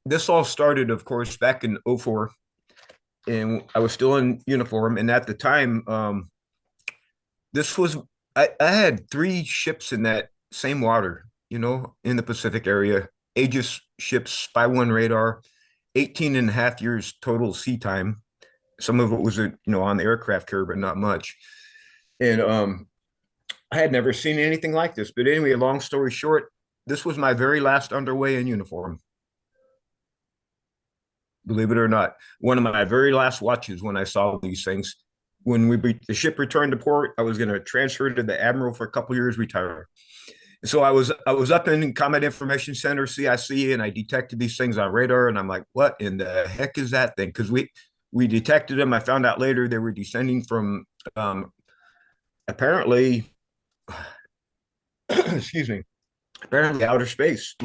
This all started, of course, back in '04, and I was still in uniform. And at the time, this was I had three ships in that same water, in the Pacific area. Aegis ships, Spy 1 radar, 18 and a half years total sea time. Some of it was, on the aircraft carrier, but not much. And I had never seen anything like this. But anyway, long story short, this was my very last underway in uniform. Believe it or not, one of my very last watches when I saw these things. When the ship returned to port, I was going to transfer to the admiral for a couple of years, retire. So I was up in Combat Information Center, CIC, and I detected these things on radar, and I'm like, what in the heck is that thing? Because we detected them. I found out later they were descending from apparently, excuse me, apparently outer space,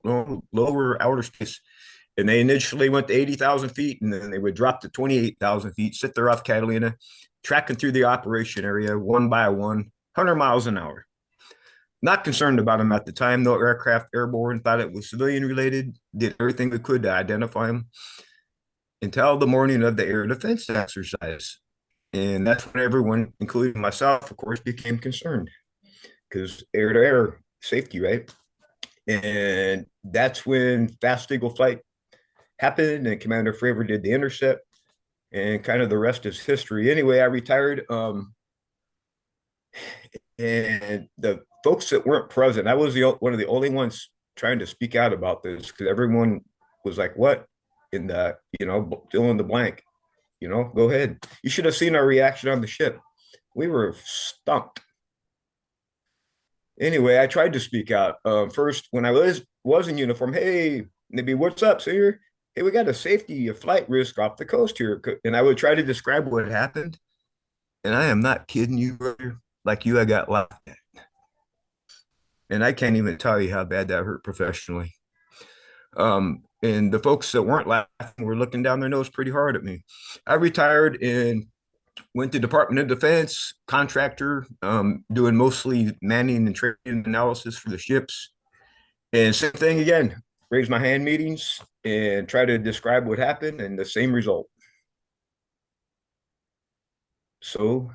lower outer space. And they initially went to 80,000 feet, and then they would drop to 28,000 feet, sit there off Catalina, tracking through the operation area one by one, 100 miles an hour. Not concerned about them at the time. No aircraft airborne, thought it was civilian related, did everything we could to identify them until the morning of the air defense exercise. And that's when everyone, including myself, of course, became concerned because air to air safety, right? And that's when Fast Eagle Flight happened and Commander Fravor did the intercept, and kind of the rest is history. Anyway, I retired. And the folks that weren't present, I was one of the only ones trying to speak out about this because everyone was like, what? In the, fill in the blank, go ahead. You should have seen our reaction on the ship. We were stumped. Anyway, I tried to speak out. First, when I was in uniform, hey, maybe what's up, sir? Hey, we got a flight risk off the coast here. And I would try to describe what happened. And I am not kidding you, brother. Like you, I got laughed at. And I can't even tell you how bad that hurt professionally. And the folks that weren't laughing were looking down their nose pretty hard at me. I retired and went to Department of Defense, contractor, doing mostly manning and training analysis for the ships. And same thing again, raise my hand meetings and try to describe what happened, and the same result. So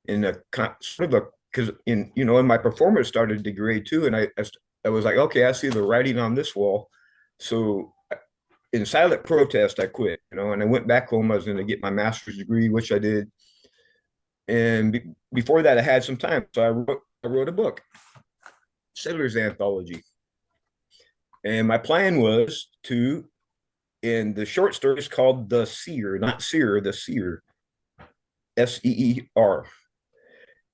in a sort of a, because in my performance started to degrade too, and I was like, okay, I see the writing on this wall. So in silent protest, I quit, and I went back home. I was going to get my master's degree, which I did. And before that, I had some time. So I wrote a book, Sailor's Anthology. And my plan was to, and the short story is called The Seer, not Seer, The Seer, SEER.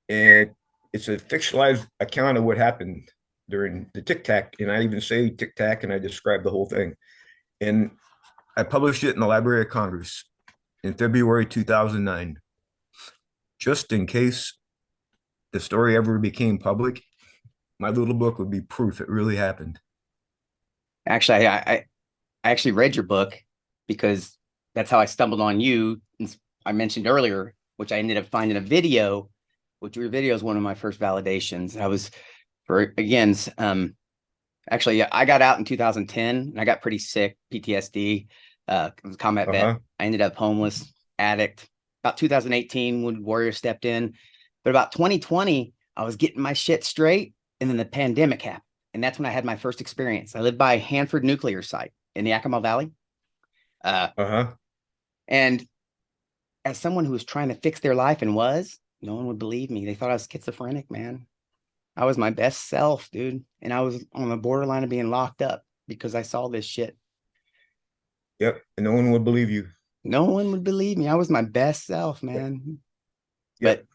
And it's a fictionalized account of what happened during the Tic Tac. And I even say Tic Tac and I describe the whole thing. And I published it in the Library of Congress in February 2009. Just in case the story ever became public, my little book would be proof it really happened. Actually, I actually read your book because that's how I stumbled on you. I mentioned earlier, which I ended up finding a video, which your video is one of my first validations. I was actually, I got out in 2010 and I got pretty sick, PTSD, was a combat vet. I ended up homeless, addict. About 2018, when Warrior stepped in, but about 2020, I was getting my shit straight, and then the pandemic happened, and that's when I had my first experience. I lived by Hanford Nuclear Site in the Yakima Valley, and as someone who was trying to fix their life and no one would believe me. They thought I was schizophrenic, man. I was my best self, dude, and I was on the borderline of being locked up because I saw this shit. Yep, and no one would believe you. No one would believe me. I was my best self, man. Yep. But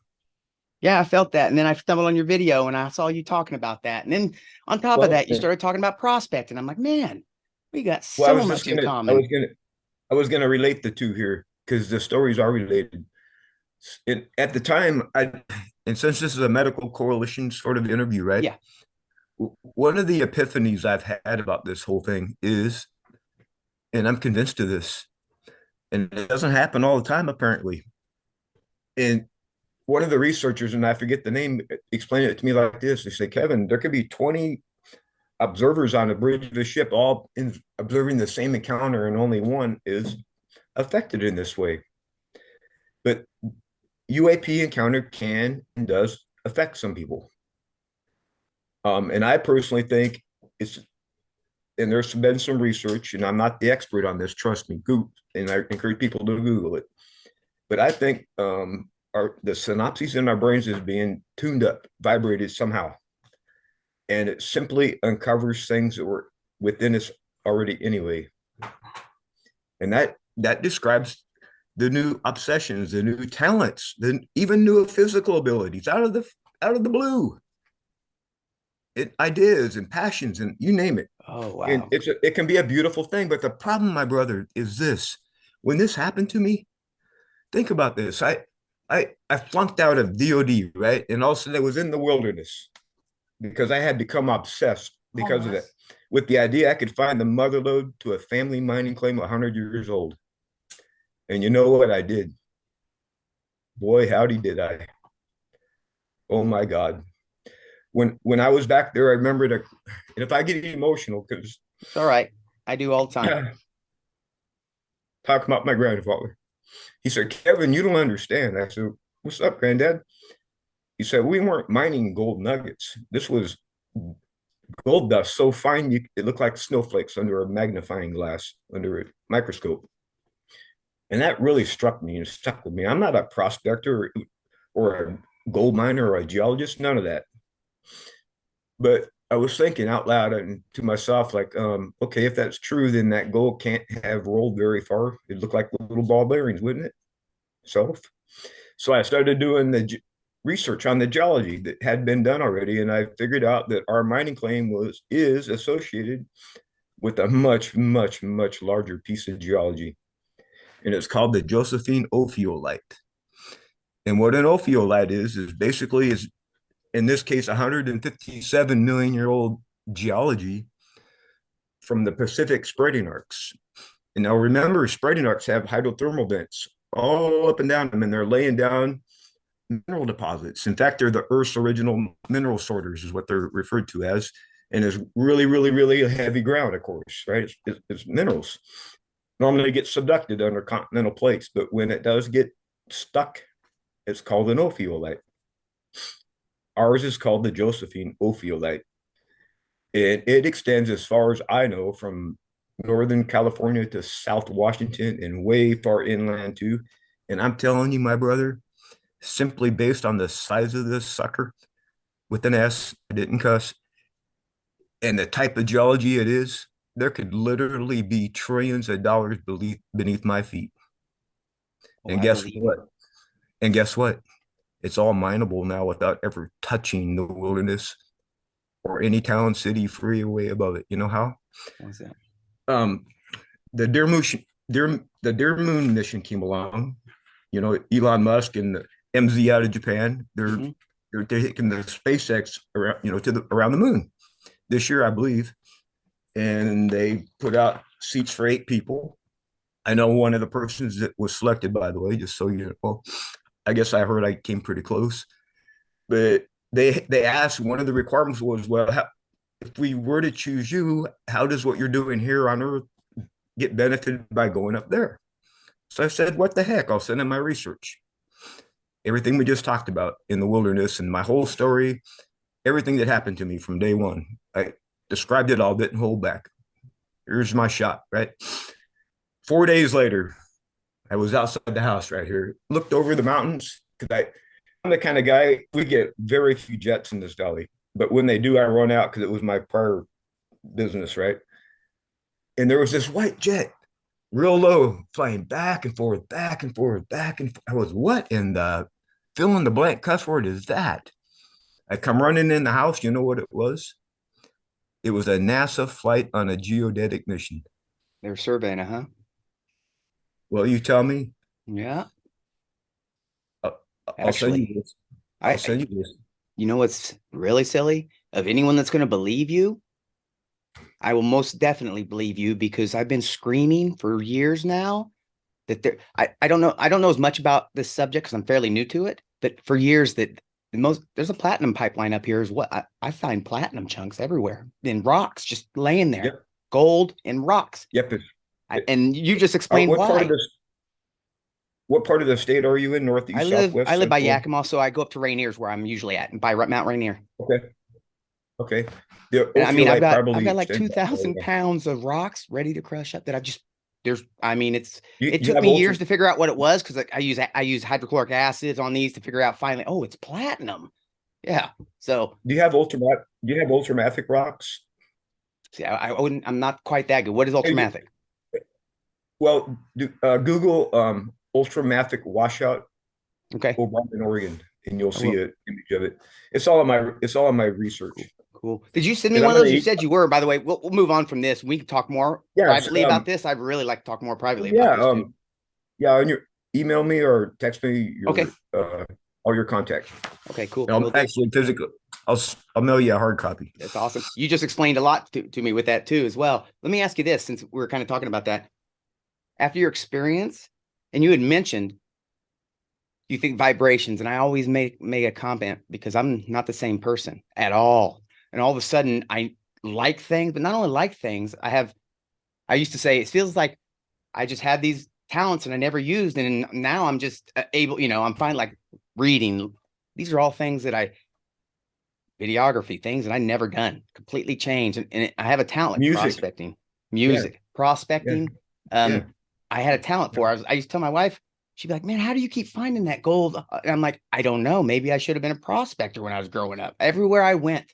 yeah, I felt that. And then I stumbled on your video and I saw you talking about that. And then on top of that, you started talking about prospect. And I'm like, man, we got so much in common. I was gonna relate the two here because the stories are related. At the time, and since this is a medical coalition sort of interview, right? Yeah. One of the epiphanies I've had about this whole thing is, and I'm convinced of this, and it doesn't happen all the time, apparently. And one of the researchers, and I forget the name, explained it to me like this. They say, Kevin, there could be 20 observers on the bridge of the ship, all observing the same encounter, and only one is affected in this way. But UAP encounter can and does affect some people. And I personally think it's, and there's been some research, and I'm not the expert on this, trust me, Google, and I encourage people to Google it. But I think the synapses in our brains is being tuned up, vibrated somehow. And it simply uncovers things that were within us already anyway. And that describes the new obsessions, the new talents, even new physical abilities out of the blue. Ideas and passions and you name it. Oh, wow. And it can be a beautiful thing. But the problem, my brother, is this. When this happened to me, think about this. I flunked out of DOD, right? And all of a sudden I was in the wilderness because I had become obsessed because of that. With the idea I could find the mother lode to a family mining claim 100 years old. And you know what I did? Boy, howdy did I. Oh my God. When I was back there, I remember and if I get emotional, because it's all right. I do all the time. Talking about my grandfather. He said, Kevin, you don't understand. I said, what's up, granddad? He said, we weren't mining gold nuggets. This was gold dust so fine it looked like snowflakes under a magnifying glass, under a microscope. And that really struck me and stuck with me. I'm not a prospector or a gold miner or a geologist, none of that. But I was thinking out loud and to myself, like, okay, if that's true, then that gold can't have rolled very far. It'd look like little ball bearings, wouldn't it? So I started doing the research on the geology that had been done already, and I figured out that our mining claim is associated with a much, much, much larger piece of geology, and it's called the Josephine ophiolite. And what an ophiolite is basically in this case 157 million year old geology from the Pacific spreading arcs. And now remember, spreading arcs have hydrothermal vents all up and down them, and they're laying down mineral deposits. In fact, they're the Earth's original mineral sorters, is what they're referred to as. And it's really, really, really heavy ground, of course, right? It's minerals. Normally get subducted under continental plates, but when it does get stuck, it's called an ophiolite. Ours is called the Josephine ophiolite. It extends, as far as I know, from Northern California to South Washington and way far inland too. And I'm telling you, my brother, simply based on the size of this sucker with an S, I didn't cuss, and the type of geology it is, there could literally be trillions of dollars beneath my feet. And guess what? And guess what? It's all mineable now without ever touching the wilderness or any town, city, freeway above it. You know how? What's that? The Dear Moon mission came along. You know, Elon Musk and the MZ out of Japan. They're taking the SpaceX around, you know, around the moon this year, I believe. And they put out seats for 8 people. I know one of the persons that was selected, by the way, just so you know. Well, I guess I heard I came pretty close. But they asked, one of the requirements was, well, if we were to choose you, how does what you're doing here on Earth get benefited by going up there? So I said, what the heck? I'll send in my research. Everything we just talked about in the wilderness and my whole story, everything that happened to me from day one. I described it all, didn't hold back. Here's my shot, right? 4 days later, I was outside the house right here, looked over the mountains, because I'm the kind of guy, we get very few jets in this valley, but when they do, I run out because it was my prior business, right? And there was this white jet, real low, flying back and forth, back and forth, back and forth. I was, what in the fill in the blank cuss word is that? I come running in the house. You know what it was? It was a NASA flight on a geodetic mission. They were surveying it, huh? Well, you tell me. Yeah. I'll send you this. I'll send you this. You know what's really silly? Of anyone that's going to believe you, I will most definitely believe you, because I've been screaming for years now that I don't know as much about this subject because I'm fairly new to it, but for years that there's a platinum pipeline up here is what I find platinum chunks everywhere in rocks just laying there. Yep. Gold and rocks. Yep. And you just explained what why. part of this? What part of the state are you in? Northeast, southwest, I live by central? Yakima, so I go up to Rainier's where I'm usually at, by Mount Rainier. Okay. Okay. The And I mean, I've got probably like extends 2,000 pounds of rocks ready to crush up that I've just it You took have me years to figure out what it was because I use hydrochloric acids on these to figure out finally, oh, it's platinum. Yeah. So do you have ultramafic rocks? see, I'm not quite that good. What is ultramafic? Well, Google ultramafic washout Okay. in Oregon, and you'll see an image of it. It's all in my research. Cool. Did you send me one of those? You said you were. By the way, we'll move on from this. We can talk more privately about this. I'd really like to talk more privately about this too. Yeah, and you email me or text me all your contacts. Okay, cool. I'll actually physically, I'll mail you a hard copy. That's awesome. You just explained a lot to me with that too, as well. Let me ask you this, since we're kind of talking about that. After your experience, and you had mentioned you think vibrations, and I always make a comment because I'm not the same person at all. And all of a sudden I like things, but not only like things, I used to say, it feels like I just had these talents and I never used. And now I'm just able, I'm fine, like reading. These are all things that videography, things that I never done, completely changed. And I have a talent like prospecting, prospecting. I had a talent for it. I used to tell my wife, she'd be like, man, how do you keep finding that gold? And I'm like, I don't know. Maybe I should have been a prospector when I was growing up. Everywhere I went.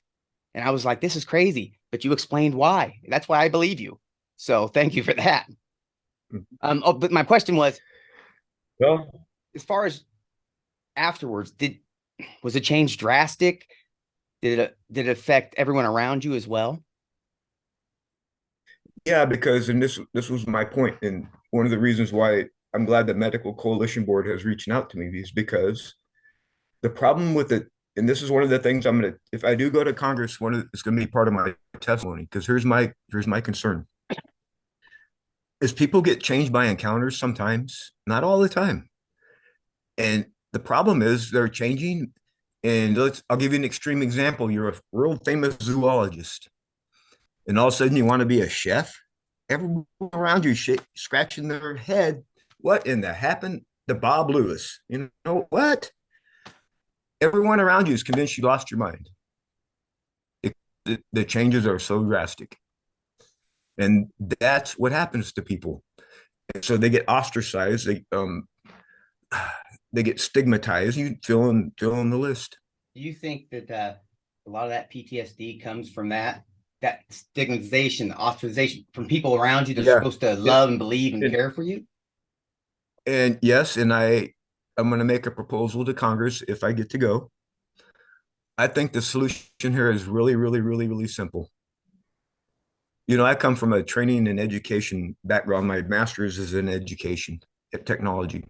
And I was like, this is crazy. But you explained why. That's why I believe you. So thank you for that. But my question was, well, as far as afterwards, was the change drastic? Did it affect everyone around you as well? Yeah, because this was my point, and one of the reasons why I'm glad the Medical Coalition Board has reached out to me is because the problem with it, and this is one of the things if I do go to Congress, it's going to be part of my testimony, because here's my concern. Is people get changed by encounters sometimes, not all the time. And the problem is they're changing. And I'll give you an extreme example. You're a world famous zoologist, and all of a sudden you want to be a chef. Everyone around you scratching their head. What in the happened to Bob Lewis? You know what? Everyone around you is convinced you lost your mind. The changes are so drastic. And that's what happens to people. And so they get ostracized. They get stigmatized. You fill in the list. Do you think that a lot of that PTSD comes from that stigmatization, ostracization from people around you that's supposed to love and believe and care for you? And yes, and I'm going to make a proposal to Congress if I get to go. I think the solution here is really, really, really, really simple. I come from a training and education background. My master's is in education technology.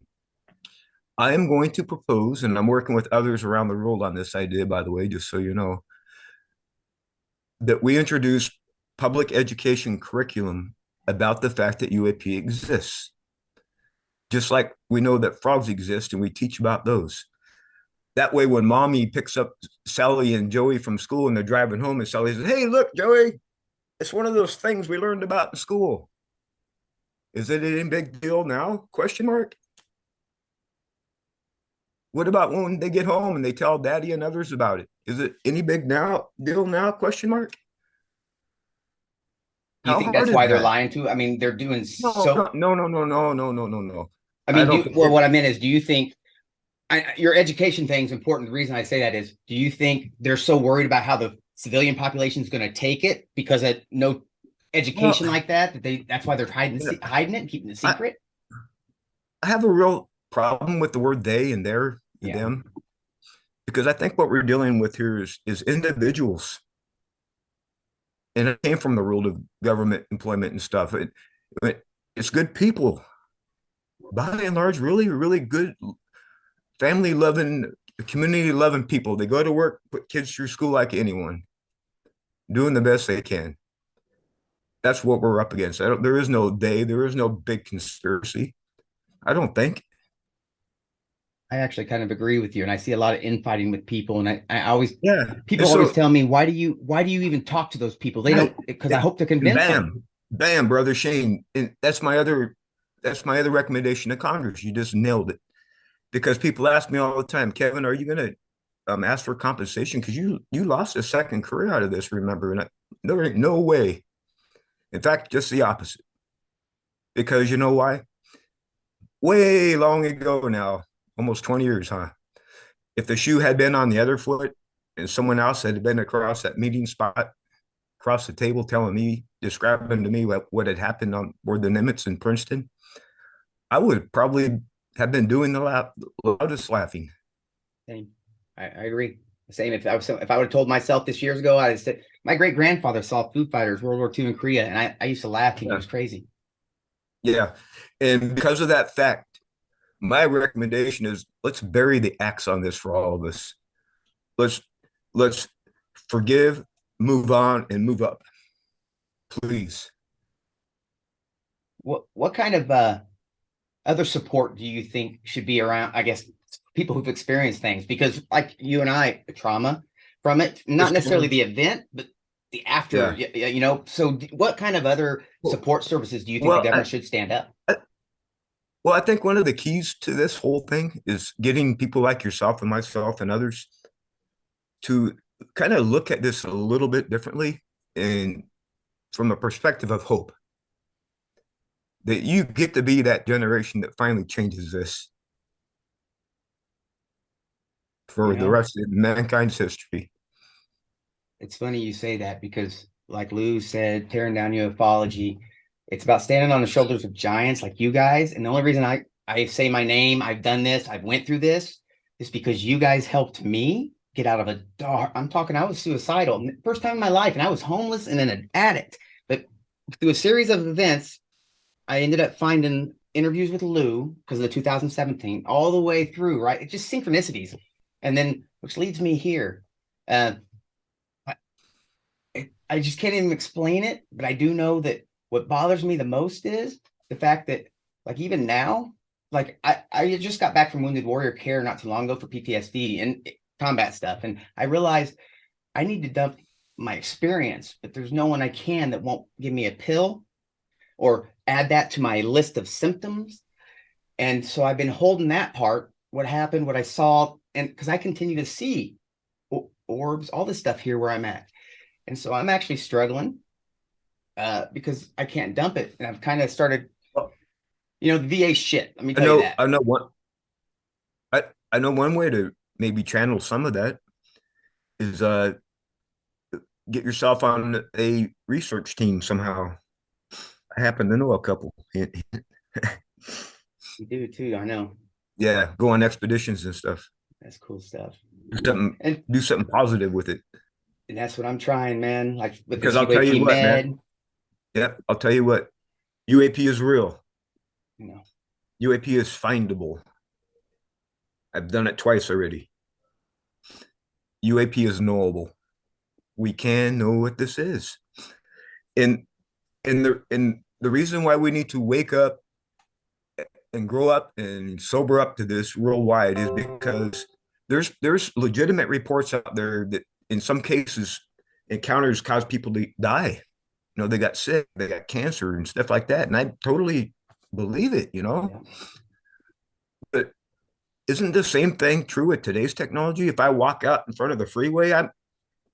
I am going to propose, and I'm working with others around the world on this idea, by the way, just so you know, that we introduce public education curriculum about the fact that UAP exists. Just like we know that frogs exist and we teach about those. That way, when mommy picks up Sally and Joey from school and they're driving home, and Sally says, hey, look, Joey, it's one of those things we learned about in school. Is it any big deal now? Question mark. What about when they get home and they tell daddy and others about it? Is it any big deal now? Question mark. Do you think that's why they're lying to? I mean, they're doing no. I mean, what I meant is, do you think your education thing is important? The reason I say that is, do you think they're so worried about how the civilian population is going to take it because of no education like that that's why they're hiding it and keeping it secret? I have a real problem with the word they and their and them, because I think what we're dealing with here is individuals. And it came from the world of government employment and stuff. It's good people, by and large, really, really good, family loving, community loving people. They go to work, put kids through school like anyone, doing the best they can. That's what we're up against. There is no they. There is no big conspiracy. I don't think. I actually kind of agree with you, and I see a lot of infighting with people, and I always, Yeah. people always tell me, why do you even talk to those people? They don't, because I hope to convince them. Bam, brother Shane. And that's my other recommendation to Congress. You just nailed it. Because people ask me all the time, Kevin, are you gonna ask for compensation? Because you lost a second career out of this, remember? And there ain't no way. In fact, just the opposite. Because you know why? Way long ago now, almost 20 years, huh? If the shoe had been on the other foot and someone else had been across that meeting spot, across the table, telling me, describing to me what had happened on board the Nimitz in Princeton, I would probably have been doing the loudest laughing. Same. I agree. Same. If I would have told myself this years ago, I said my great grandfather saw Foo Fighters World War II in Korea, and I used to laugh and he was crazy. Yeah, and because of that fact, my recommendation is let's bury the axe on this for all of us. Let's let's forgive, move on, and move up, please. What kind of other support do you think should be around? I guess people who've experienced things, because like you and I, trauma from it, not necessarily the event, but the after. Yeah. So what kind of other support services do you think the government should stand up? Well, I think one of the keys to this whole thing is getting people like yourself and myself and others to kind of look at this a little bit differently and from a perspective of hope. That you get to be that generation that finally changes this for the rest of mankind's history. It's funny you say that, because like Lou said, tearing down ufology, it's about standing on the shoulders of giants like you guys. And the only reason I say my name, I've done this, I've went through this, is because you guys helped me get out of a dark, I was suicidal first time in my life, and I was homeless and an addict. But through a series of events, I ended up finding interviews with Lou because of the 2017, all the way through, right? It's just synchronicities. And then, which leads me here. I just can't even explain it, but I do know that what bothers me the most is the fact that, like, even now, like I just got back from Wounded Warrior Care not too long ago for PTSD and combat stuff. And I realized I need to dump my experience, but there's no one I can that won't give me a pill or add that to my list of symptoms. And so I've been holding that part, what happened, what I saw, and because I continue to see orbs, all this stuff here where I'm at. And so I'm actually struggling because I can't dump it. And I've kind of started, the VA shit. Let me tell you that. I know one way to maybe channel some of that is get yourself on a research team somehow. I happen to know a couple. You do too, I know. Yeah, go on expeditions and stuff. That's cool stuff. Do something positive with it. And that's what I'm trying, man. Like with because I'll tell you what, man. Yep, I'll tell you what. UAP is real. UAP is findable. I've done it twice already. UAP is knowable. We can know what this is. And the reason why we need to wake up and grow up and sober up to this worldwide is because there's legitimate reports out there that in some cases encounters cause people to die. They got sick, they got cancer and stuff like that. And I totally believe it, But isn't the same thing true with today's technology? If I walk out in front of the freeway, I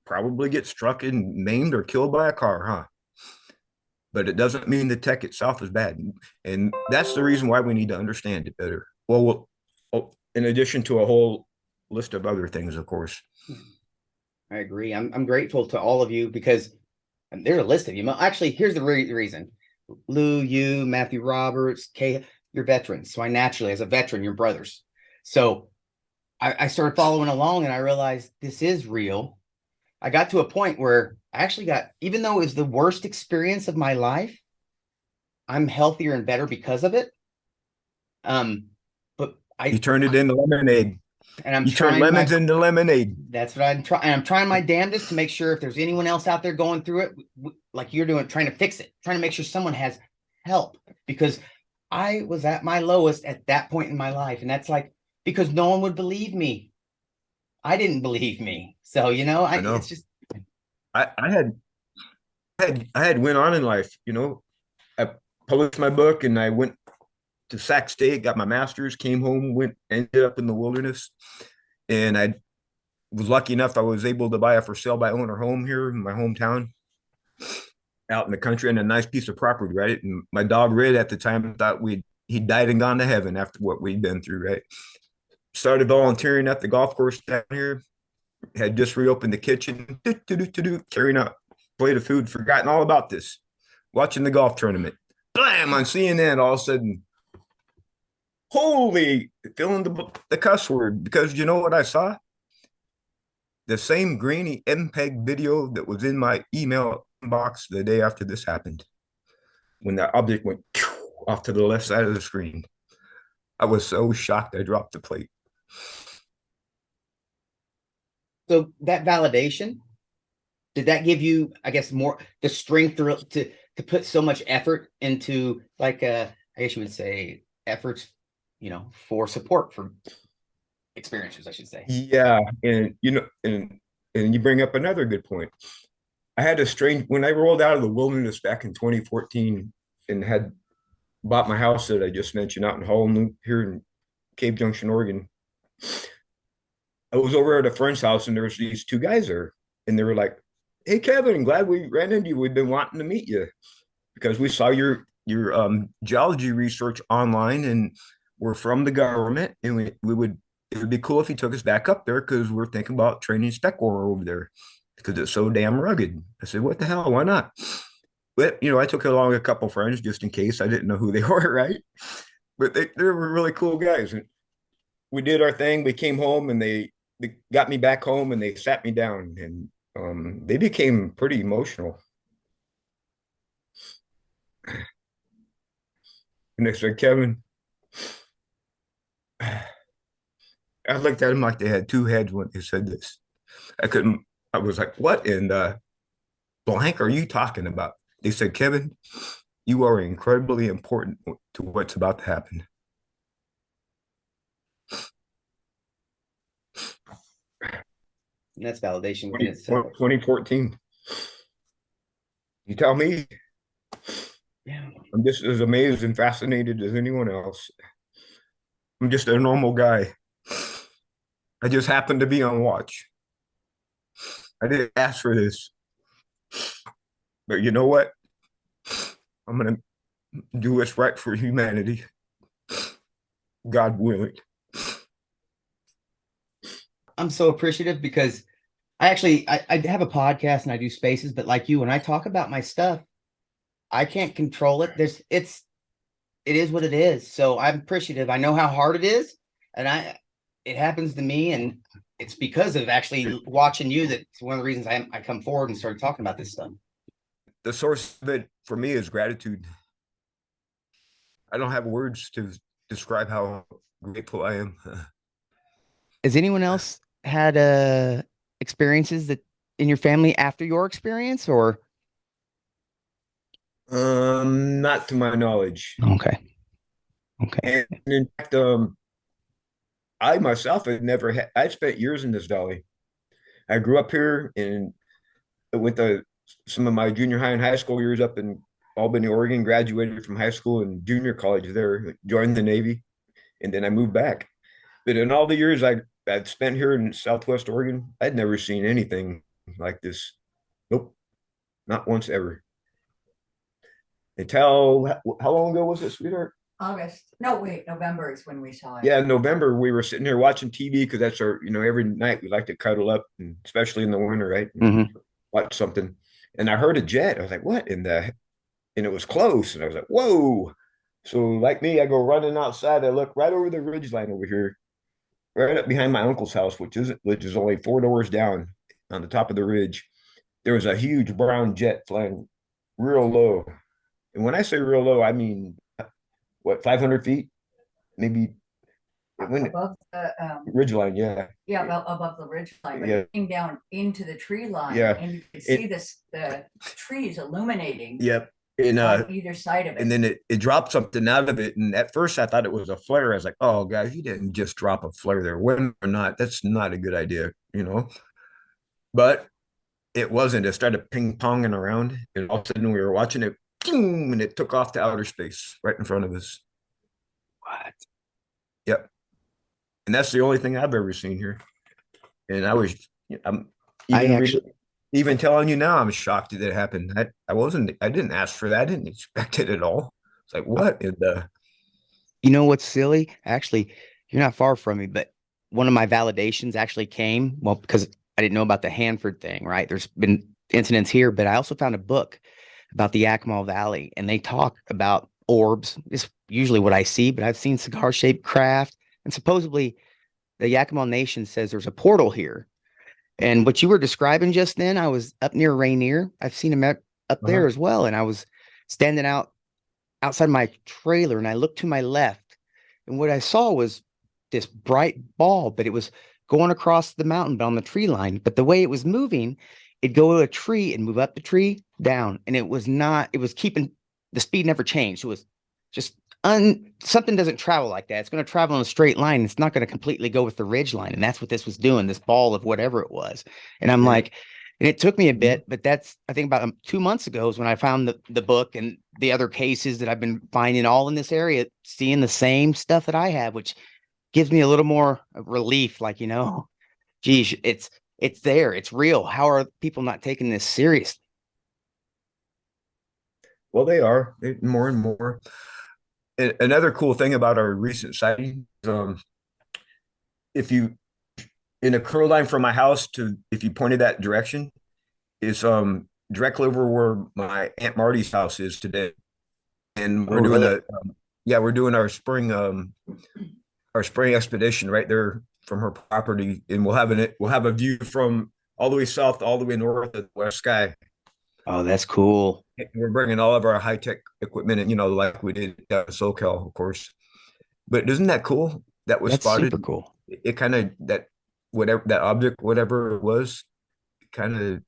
probably get struck and maimed or killed by a car, huh? But it doesn't mean the tech itself is bad. And that's the reason why we need to understand it better. Well, in addition to a whole list of other things, of course. I agree. I'm grateful to all of you because there's a list of you. Actually, here's the reason. Lou, you, Matthew Roberts, Kay, you're veterans. So I naturally, as a veteran, you're brothers. So I started following along and I realized this is real. I got to a point where I actually got, even though it was the worst experience of my life, I'm healthier and better because of it. But you turned it into lemonade. And you turned lemons into lemonade. That's what I'm trying. I'm trying my damnedest to make sure if there's anyone else out there going through it, like you're doing, trying to fix it, trying to make sure someone has help, because I was at my lowest at that point in my life. And that's like because no one would believe me. I didn't believe me. So, you know, I know. it's just, I had went on in life, you know. I published my book and I went to Sac State, got my master's, came home, ended up in the wilderness. And I was lucky enough I was able to buy a for sale by owner home here in my hometown out in the country, and a nice piece of property, right? And my dog Red at the time thought he died and gone to heaven after what we'd been through, right? Started volunteering at the golf course down here, had just reopened the kitchen, carrying out plate of food, forgotten all about this, watching the golf tournament. Blam, on CNN, all of a sudden, holy, filling the cuss word, because you know what I saw? The same grainy MPEG video that was in my email box the day after this happened, when the object went off to the left side of the screen. I was so shocked I dropped the plate. so that validation, did that give you, I guess, more the strength to put so much effort into, like, I guess you would say, efforts, you know, for support for experiences, I should say. Yeah, and you know, and you bring up another good point. I had a strange when I rolled out of the wilderness back in 2014 and had bought my house that I just mentioned out in Hall here in Cave Junction, Oregon. I was over at a friend's house and there was these two guys there, and they were like, "Hey, Kevin, glad we ran into you. We've been wanting to meet you because we saw your geology research online, and we're from the government, and we would it would be cool if you took us back up there because we're thinking about training spec ore over there because it's so damn rugged." I said, "What the hell? Why not?" But you know, I took along a couple friends just in case. I didn't know who they were, right? But they were really cool guys, and we did our thing. We came home, and they got me back home, and they sat me down, and they became pretty emotional. And they said, "Kevin," I looked at them like they had two heads when they said this. I couldn't. I was like, "What in the blank are you talking about?" They said, "Kevin, you are incredibly important to what's about to happen." And that's validation within 20, itself. 2014. You tell me. Yeah. I'm just as amazed and fascinated as anyone else. I'm just a normal guy. I just happened to be on watch. I didn't ask for this. But you know what? I'm going to do what's right for humanity. God willing. I'm so appreciative because I have a podcast and I do spaces, but like you, when I talk about my stuff, I can't control it. It is what it is. So I'm appreciative. I know how hard it is, and it happens to me, and it's because of actually watching you that's one of the reasons I come forward and started talking about this stuff. The source of it for me is gratitude. I don't have words to describe how grateful I am. Has anyone else had experiences that in your family after your experience, or? Not to my knowledge. Okay. And in fact, I myself had never had. I spent years in this valley. I grew up here and went to some of my junior high and high school years up in Albany, Oregon. Graduated from high school and junior college there. Joined the Navy, and then I moved back. But in all the years I'd spent here in Southwest Oregon, I'd never seen anything like this. Nope, not once ever. Until how long ago was it, sweetheart? August. No, wait, November is when we saw it. Yeah, in November we were sitting here watching TV because that's our, you know, every night we like to cuddle up, and especially in the winter, right? Watch something, and I heard a jet. I was like, "What in the?" And it was close, and I was like, "Whoa!" So, like me, I go running outside. I look right over the ridge line over here, right up behind my uncle's house, which is only 4 doors down on the top of the ridge. There was a huge brown jet flying real low, and when I say real low, I mean what, 500 feet, maybe. Above the ridge line, yeah. Yeah, above the ridge line, but Yeah. it came down into the tree line, Yeah. and you could see the trees illuminating. Yep. on either side of it. And then it dropped something out of it. And at first I thought it was a flare. I was like, oh, guys, you didn't just drop a flare there. When or not, that's not a good idea, you know? But it wasn't. It started ping-ponging around. And all of a sudden we were watching it, boom, and it took off to outer space right in front of us. What? Yep. And that's the only thing I've ever seen here. And I'm even telling you now, I'm shocked that it happened. I didn't ask for that. I didn't expect it at all. It's like, what in the? You know what's silly? Actually, you're not far from me, but one of my validations actually came, well, because I didn't know about the Hanford thing, right? There's been incidents here, but I also found a book about the Yakima Valley, and they talk about orbs. It's usually what I see, but I've seen cigar-shaped craft, and supposedly the Yakima Nation says there's a portal here. And what you were describing just then, I was up near Rainier. I've seen him up there as well. And I was standing outside my trailer, and I looked to my left, and what I saw was this bright ball, but it was going across the mountain, but on the tree line. But the way it was moving, it'd go to a tree and move up the tree, down. And it was keeping the speed, never changed. It was just something doesn't travel like that. It's going to travel in a straight line. It's not going to completely go with the ridge line. And that's what this was doing, this ball of whatever it was. And I'm like, and it took me a bit, but that's, I think about 2 months ago is when I found the book and the other cases that I've been finding all in this area, seeing the same stuff that I have, which gives me a little more relief. Like, geez, it's there. It's real. How are people not taking this seriously? Well, they are more and more. Another cool thing about our recent sighting, if you in a curl line from my house if you pointed that direction, is directly over where my Aunt Marty's house is today, and we're doing our spring expedition right there from her property, and we'll have a view from all the way south, all the way north of the west sky. Oh, that's cool. We're bringing all of our high-tech equipment, and like we did at SoCal, of course. But isn't that cool? That was spotted. Super cool. It kind of whatever that object, whatever it was, kind of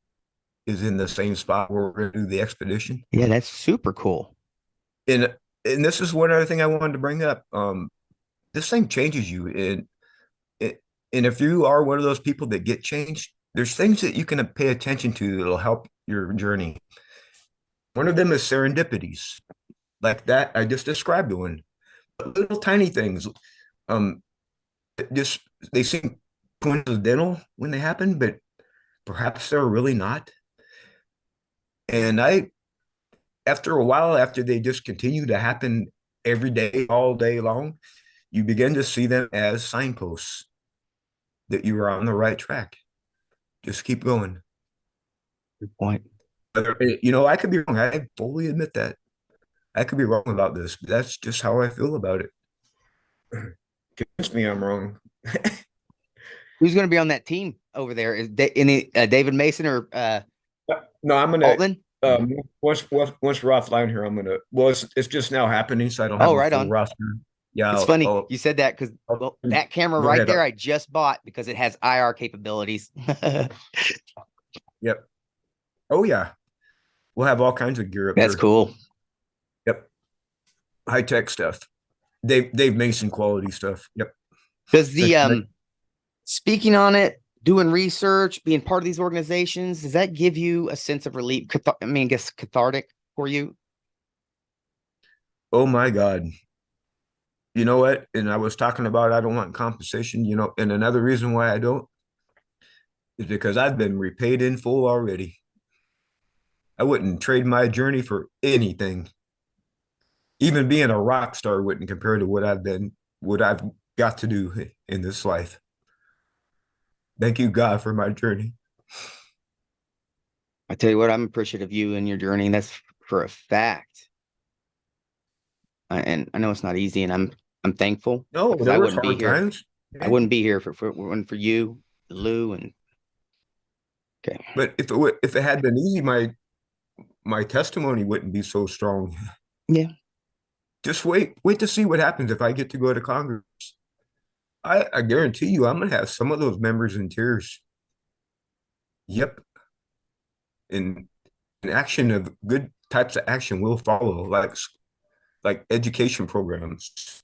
is in the same spot where we're going to do the expedition. Yeah, that's super cool. And this is one other thing I wanted to bring up. This thing changes you, and if you are one of those people that get changed, there's things that you can pay attention to that'll help your journey. One of them is serendipities, like that I just described one. But little tiny things, just they seem coincidental when they happen, but perhaps they're really not. And after a while, after they just continue to happen every day, all day long, you begin to see them as signposts that you are on the right track. Just keep going. Good point. I could be wrong. I fully admit that. I could be wrong about this, but that's just how I feel about it. Convince me I'm wrong. Who's going to be on that team over there? Is David Mason or no? I'm gonna Altman? Once we're offline here, I'm gonna. Well, it's just now happening, so I don't have a full roster. Yeah, it's funny you said that because that camera right there I just bought because it has IR capabilities. Yep. Oh yeah, we'll have all kinds of gear up there. That's cool. Yep. High tech stuff. Dave Mason quality stuff. Yep. Does the speaking on it, doing research, being part of these organizations, does that give you a sense of relief? I guess cathartic for you? Oh my God. You know what? And I was talking about I don't want compensation, and another reason why I don't is because I've been repaid in full already. I wouldn't trade my journey for anything. Even being a rock star wouldn't compare to what I've got to do in this life. Thank you, God, for my journey. I tell you what, I'm appreciative of you and your journey, and that's for a fact. And I know it's not easy, and I'm thankful. No, there was hard times. I wouldn't be here for you, Lou, and okay. But if it had been easy, my testimony wouldn't be so strong. Yeah. Just wait to see what happens if I get to go to Congress. I guarantee you I'm gonna have some of those members in tears. Yep. And action of good types of action will follow, like education programs.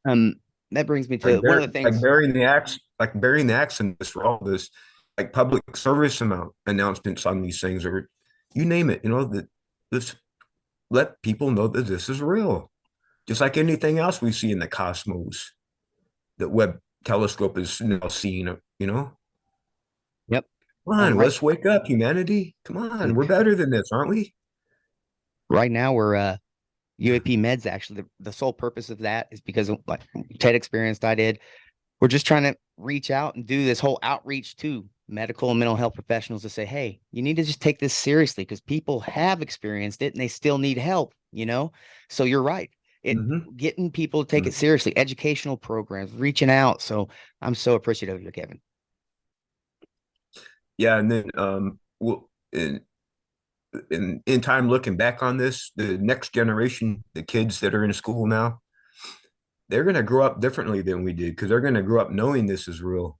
That brings me to one of the things, like burying the axe in this for all this, like public service announcements on these things, or you name it, that this let people know that this is real. Just like anything else we see in the cosmos that Webb telescope is now seeing, Yep. Come on, let's wake up, humanity. Come on, we're better than this, aren't we? Right now, we're UAP Meds. Actually, the sole purpose of that is because of like TED experience I did. We're just trying to reach out and do this whole outreach to medical and mental health professionals to say, hey, you need to just take this seriously because people have experienced it and they still need help, So you're right. Getting people to take it seriously, educational programs, reaching out. So I'm so appreciative of you, Kevin. Yeah, and then in time looking back on this, the next generation, the kids that are in school now, they're going to grow up differently than we did because they're going to grow up knowing this is real.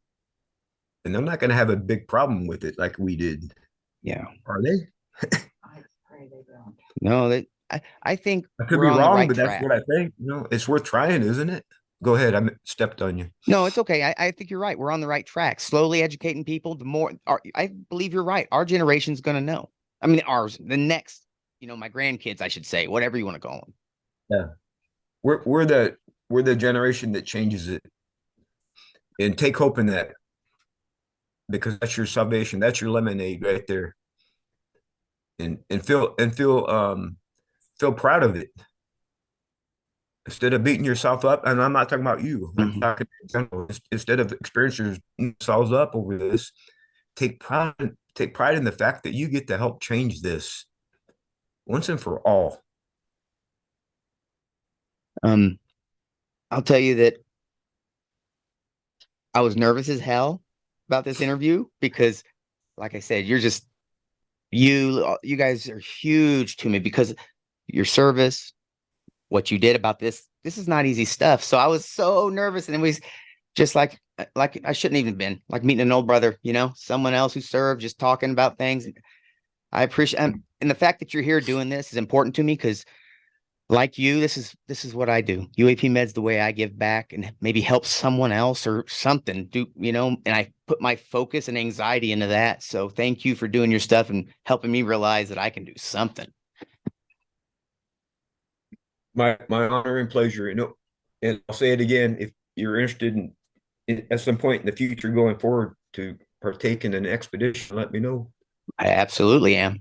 And they're not going to have a big problem with it like we did. Yeah. Are they? I pray they don't. No, I think I could be wrong, but that's what I think. It's worth trying, isn't it? Go ahead. I stepped on you. No, it's okay. I think you're right. We're on the right track. Slowly educating people. I believe you're right. Our generation's going to know. I mean, the next, my grandkids, I should say, whatever you want to call them. Yeah. We're the generation that changes it. And take hope in that. Because that's your salvation. That's your lemonade right there. And feel proud of it. Instead of beating yourself up, and I'm not talking about you, I'm talking in general. Instead of experiencing yourselves up over this, take pride in the fact that you get to help change this once and for all. I'll tell you that I was nervous as hell about this interview because, like I said, you guys are huge to me because your service, what you did about this is not easy stuff. So I was so nervous, and it was just like I shouldn't even been like meeting an old brother, someone else who served, just talking about things. I appreciate, and the fact that you're here doing this is important to me because, like you, this is what I do. UAP Med's the way I give back and maybe help someone else or something. And I put my focus and anxiety into that. So thank you for doing your stuff and helping me realize that I can do something. My honor and pleasure. And I'll say it again, if you're interested in at some point in the future going forward to partake in an expedition, let me know. I absolutely am.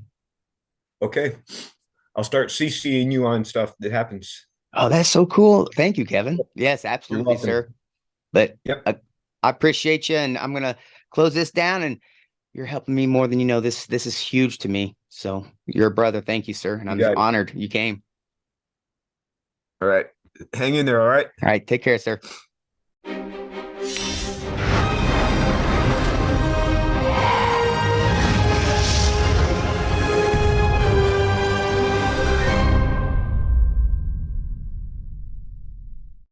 Okay. I'll start CCing you on stuff that happens. Oh, that's so cool. Thank you, Kevin. Yes, absolutely, sir. But yep. I appreciate you, and I'm going to close this down, and you're helping me more than you know. This is huge to me. So you're a brother. Thank you, sir. And I'm just honored you came. All right. Hang in there. All right. All right. Take care, sir.